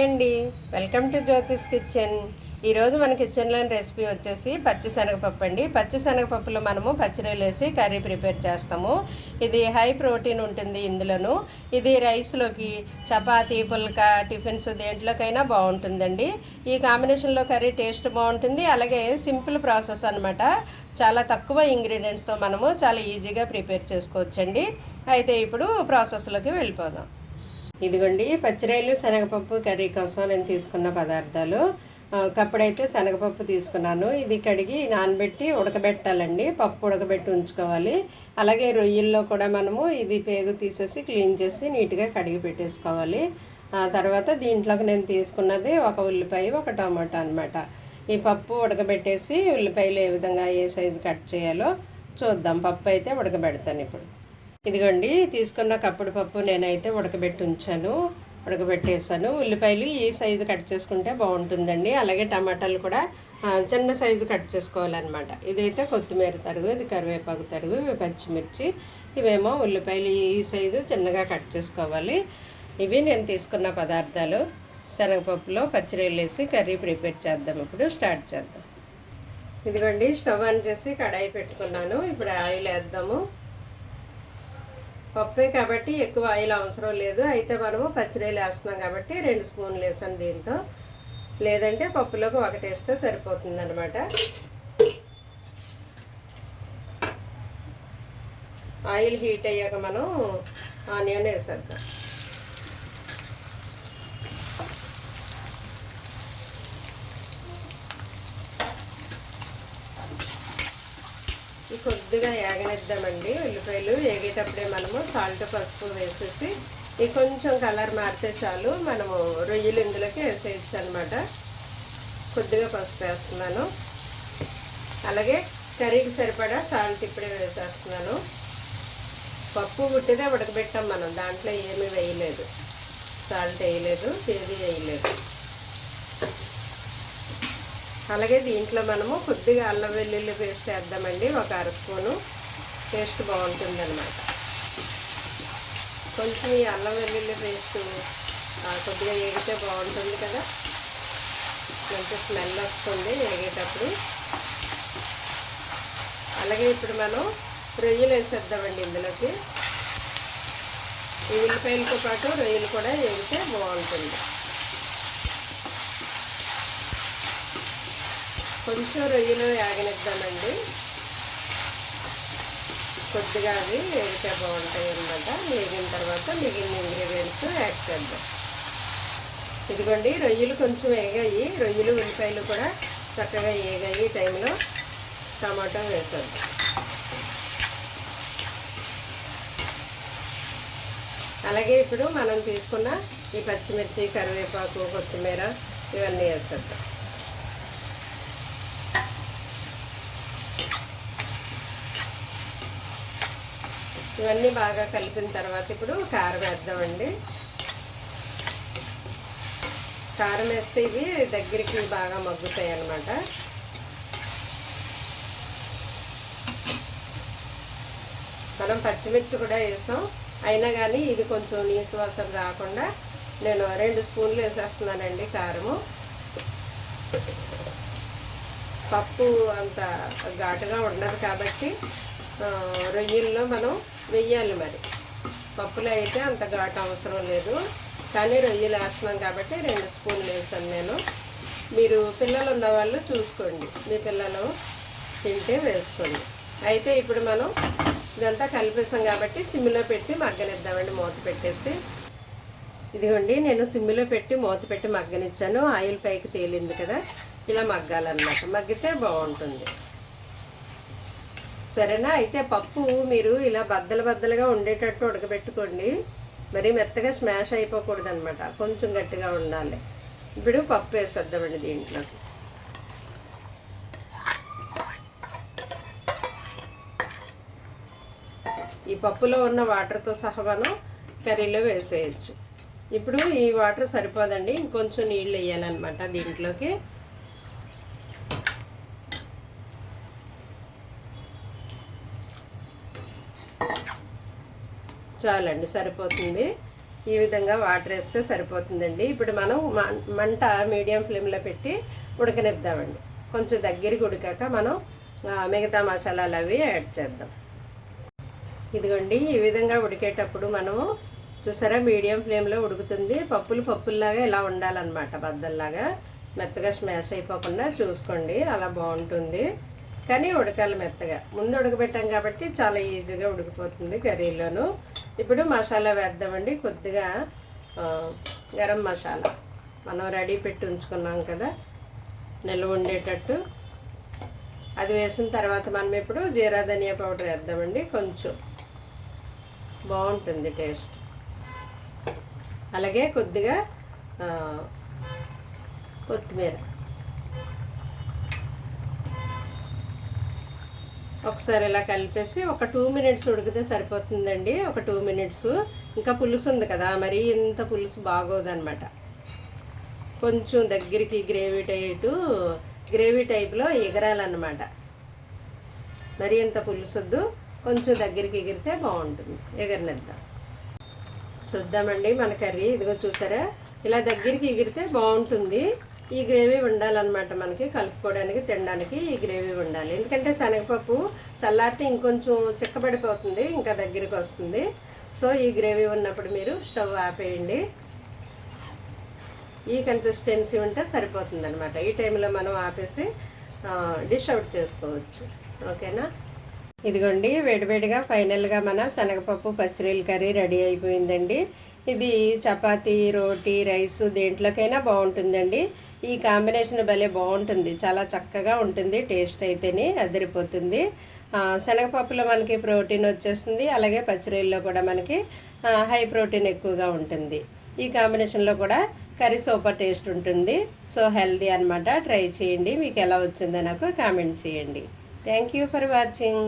అండి, welcome to Jyothish kitchen. ఈరోజు మన కిచెన్లోని రెసిపీ వచ్చేసి పచ్చిశనగపప్పు అండి. పచ్చిశనగపప్పులో మనము పచ్చిరొయ్యలు వేసి కర్రీ ప్రిపేర్ చేస్తాము. ఇది హై ప్రోటీన్ ఉంటుంది ఇందులోను. ఇది రైస్లోకి, చపాతీ, పుల్కా, టిఫిన్స్ దేంట్లోకైనా బాగుంటుందండి. ఈ కాంబినేషన్లో కర్రీ టేస్ట్ బాగుంటుంది. అలాగే సింపుల్ ప్రాసెస్ అనమాట. చాలా తక్కువ ఇంగ్రీడియంట్స్తో మనము చాలా ఈజీగా ప్రిపేర్ చేసుకోవచ్చండి. అయితే ఇప్పుడు ప్రాసెస్లోకి వెళ్ళిపోదాం. ఇదిగోండి, పచ్చిరొయ్యలు శనగపప్పు కర్రీ కోసం నేను తీసుకున్న పదార్థాలు. కప్పుడైతే శనగపప్పు తీసుకున్నాను. ఇది కడిగి నానబెట్టి ఉడకబెట్టాలండి. పప్పు ఉడకబెట్టి ఉంచుకోవాలి. అలాగే రొయ్యల్లో కూడా మనము ఇది పేగు తీసేసి క్లీన్ చేసి నీట్గా కడిగి పెట్టేసుకోవాలి. తర్వాత దీంట్లోకి నేను తీసుకున్నది ఒక ఉల్లిపాయ, ఒక టమాటా అనమాట. ఈ పప్పు ఉడకబెట్టేసి ఉల్లిపాయలు ఏ విధంగా ఏ సైజు కట్ చేయాలో చూద్దాం. పప్పు అయితే ఉడకబెడతాను ఇప్పుడు. ఇదిగోండి, తీసుకున్న కప్పుడు పప్పు నేనైతే ఉడకబెట్టి ఉంచాను, ఉడకబెట్టేసాను. ఉల్లిపాయలు ఈ సైజు కట్ చేసుకుంటే బాగుంటుందండి. అలాగే టమాటాలు కూడా చిన్న సైజు కట్ చేసుకోవాలన్నమాట. ఇదైతే కొత్తిమీర తరుగు, ఇది కరివేపాకు తరుగు, ఇవి పచ్చిమిర్చి, ఇవేమో ఉల్లిపాయలు ఈ సైజు చిన్నగా కట్ చేసుకోవాలి. ఇవి నేను తీసుకున్న పదార్థాలు. శనగపప్పులో పచ్చిరొయ్యలు వేసి కర్రీ ప్రిపేర్ చేద్దాం. ఇప్పుడు స్టార్ట్ చేద్దాం. ఇదిగోండి, స్టవ్ ఆన్ చేసి కడాయి పెట్టుకున్నాను. ఇప్పుడు ఆయిల్ వేద్దాము. పప్పే కాబట్టి ఎక్కువ ఆయిల్ అవసరం లేదు. అయితే మనము పచ్చిరొయ్యలు వేస్తున్నాం కాబట్టి 2 స్పూన్లు వేసాను దీంతో. లేదంటే పప్పులోకి ఒకటి వేస్తే సరిపోతుంది అనమాట. ఆయిల్ హీట్ అయ్యాక మనం ఆనియన్ వేసేద్దాం. కొద్దిగా ఏగనిద్దామండి. ఉల్లిపాయలు వేగేటప్పుడే మనము సాల్ట్, పసుపు వేసేసి ఇది కొంచెం కలర్ మారితే చాలు, మనము రొయ్యలు ఇందులోకి వేసేయచ్చు అనమాట. కొద్దిగా పసుపు వేస్తున్నాను. అలాగే కర్రీకి సరిపడా సాల్ట్ ఇప్పుడే వేసేస్తున్నాను. పప్పు ఉట్టిదే ఉడకబెట్టాం మనం, దాంట్లో ఏమీ వేయలేదు, సాల్ట్ వేయలేదు, ఏది వేయలేదు. అలాగే దీంట్లో మనము కొద్దిగా అల్లం వెల్లుల్లి పేస్ట్ వేద్దామండి, ఒక 1/2 స్పూను. టేస్ట్ బాగుంటుంది అనమాట. కొంచెం ఈ అల్లం వెల్లుల్లి పేస్ట్ కొద్దిగా వేగితే బాగుంటుంది కదా, మంచి స్మెల్ వస్తుంది వేగేటప్పుడు. అలాగే ఇప్పుడు మనం రొయ్యలు వేసేద్దామండి ఇందులోకి. ఈ ఉల్లిపాయలతో పాటు రొయ్యలు కూడా వేగితే బాగుంటుంది. కొంచెం రొయ్యలు వేగనిద్దామండి. కొద్దిగా అవి వేగితే బాగుంటాయి అన్నమాట. వేగిన తర్వాత మిగిలిన ఇంగ్రీడియంట్స్ యాడ్ చేద్దాం. ఇదిగోండి, రొయ్యలు కొంచెం వేగాయి. రొయ్యలు ఉల్లిపాయలు కూడా చక్కగా వేగాయి. ఈ టైంలో టమాటా వేసేద్దాం. అలాగే ఇప్పుడు మనం తీసుకున్న ఈ పచ్చిమిర్చి, కరివేపాకు, కొత్తిమీర ఇవన్నీ వేసేద్దాం. ఇవన్నీ బాగా కలిపిన తర్వాత ఇప్పుడు కారం వేద్దామండి. కారం వేస్తే ఇవి దగ్గరికి బాగా మగ్గుతాయి అన్నమాట. మనం పచ్చిమిర్చి కూడా వేసాం, అయినా కానీ ఇది కొంచెం నీసు వాసన రాకుండా నేను 2 స్పూన్లు వేసేస్తున్నానండి కారము. పప్పు అంత ఘాటుగా ఉండదు కాబట్టి రొయ్యల్లో మనం వెయ్యాలి. మరి పప్పులో అయితే అంత ఘాటు అవసరం లేదు, కానీ రొయ్యలు వేస్తున్నాం కాబట్టి 2 స్పూన్లు వేసాను నేను. మీరు పిల్లలు ఉన్నవాళ్ళు చూసుకోండి, మీ పిల్లలు తింటే వేసుకోండి. అయితే ఇప్పుడు మనం ఇదంతా కలిపేసాం కాబట్టి సిమ్లో పెట్టి మగ్గనిద్దామండి, మూత పెట్టేసి. ఇదిగోండి, నేను సిమ్లో పెట్టి మూత పెట్టి మగ్గనిచ్చాను. ఆయిల్ పైకి తేలింది కదా, ఇలా మగ్గాలన్నమాట. మగ్గితే బాగుంటుంది. సరేనా? అయితే పప్పు మీరు ఇలా బద్దలుగా ఉండేటట్టు ఉడకబెట్టుకోండి. మరి మెత్తగా స్మాష్ అయిపోకూడదు అనమాట, కొంచెం గట్టిగా ఉండాలి. ఇప్పుడు పప్పు వేసేద్దామండి దీంట్లో. ఈ పప్పులో ఉన్న వాటర్తో సహా మనం కర్రీలో వేసేయచ్చు. ఇప్పుడు ఈ వాటర్ సరిపోదండి, ఇంకొంచెం నీళ్ళు వేయాలన్నమాట దీంట్లోకి. చాలండి, సరిపోతుంది. ఈ విధంగా వాటర్ వేస్తే సరిపోతుందండి. ఇప్పుడు మనం మంట మీడియం ఫ్లేమ్లో పెట్టి ఉడకనిద్దామండి. కొంచెం దగ్గరికి ఉడికాక మనం మిగతా మసాలాలు అవి యాడ్ చేద్దాం. ఇదిగోండి, ఈ విధంగా ఉడికేటప్పుడు మనము చూసారా మీడియం ఫ్లేమ్లో ఉడుకుతుంది. పప్పుల్లాగా ఇలా ఉండాలన్నమాట, బద్దల్లాగా మెత్తగా స్మాష్ అయిపోకుండా చూసుకోండి. అలా బాగుంటుంది, కానీ ఉడకాలి మెత్తగా. ముందు ఉడకబెట్టాం కాబట్టి చాలా ఈజీగా ఉడికిపోతుంది కర్రీలోను. ఇప్పుడు మసాలా వేద్దామండి. కొద్దిగా గరం మసాలా మనం రెడీ పెట్టి ఉంచుకున్నాం కదా నిల్వ ఉండేటట్టు, అది వేసిన తర్వాత మనం ఇప్పుడు జీరా ధనియా పౌడర్ వేద్దామండి. కొంచెం బాగుంటుంది టేస్ట్. అలాగే కొద్దిగా కొత్తిమీర ఒకసారి ఇలా కలిపేసి ఒక 2 మినిట్స్ ఉడికితే సరిపోతుందండి. ఒక 2 మినిట్స్. ఇంకా పులుసు ఉంది కదా, మరి ఇంత పులుసు బాగోదన్నమాట. కొంచెం దగ్గరికి గ్రేవీ టైప్లో ఎగరాలన్నమాట. మరి ఇంత పులుసొద్దు, కొంచెం దగ్గరికి ఎగిరితే బాగుంటుంది. ఎగరనిద్దాం, చూద్దామండి మన కర్రీ. ఇదిగో చూసారా, ఇలా దగ్గరికి ఎగిరితే బాగుంటుంది. ఈ గ్రేవీ ఉండాలన్నమాట, మనకి కలుపుకోవడానికి తినడానికి ఈ గ్రేవీ ఉండాలి. ఎందుకంటే శనగపప్పు చల్లారితే ఇంకొంచెం చిక్కబడిపోతుంది, ఇంకా దగ్గరికి వస్తుంది. సో ఈ గ్రేవీ ఉన్నప్పుడు మీరు స్టవ్ ఆపేయండి. ఈ కన్సిస్టెన్సీ ఉంటే సరిపోతుంది అనమాట. ఈ టైంలో మనం ఆపేసి డిష్ అవుట్ చేసుకోవచ్చు. ఓకేనా? ఇదిగోండి, వేడివేడిగా ఫైనల్గా మన శనగపప్పు పచ్చిరొయ్యల కర్రీ రెడీ అయిపోయిందండి. ఇది చపాతీ, రోటీ, రైస్ దేంట్లోకైనా బాగుంటుందండి. ఈ కాంబినేషన్ భలే బాగుంటుంది, చాలా చక్కగా ఉంటుంది. టేస్ట్ అయితేనే అదిరిపోతుంది. శనగపప్పులో మనకి ప్రోటీన్ వచ్చేస్తుంది, అలాగే పచ్చిరొయ్యల్లో కూడా మనకి హై ప్రోటీన్ ఎక్కువగా ఉంటుంది. ఈ కాంబినేషన్లో కూడా కర్రీ సూపర్ టేస్ట్ ఉంటుంది. సో హెల్దీ అనమాట. ట్రై చేయండి. మీకు ఎలా వచ్చిందో నాకు కామెంట్ చేయండి. Thank you for watching.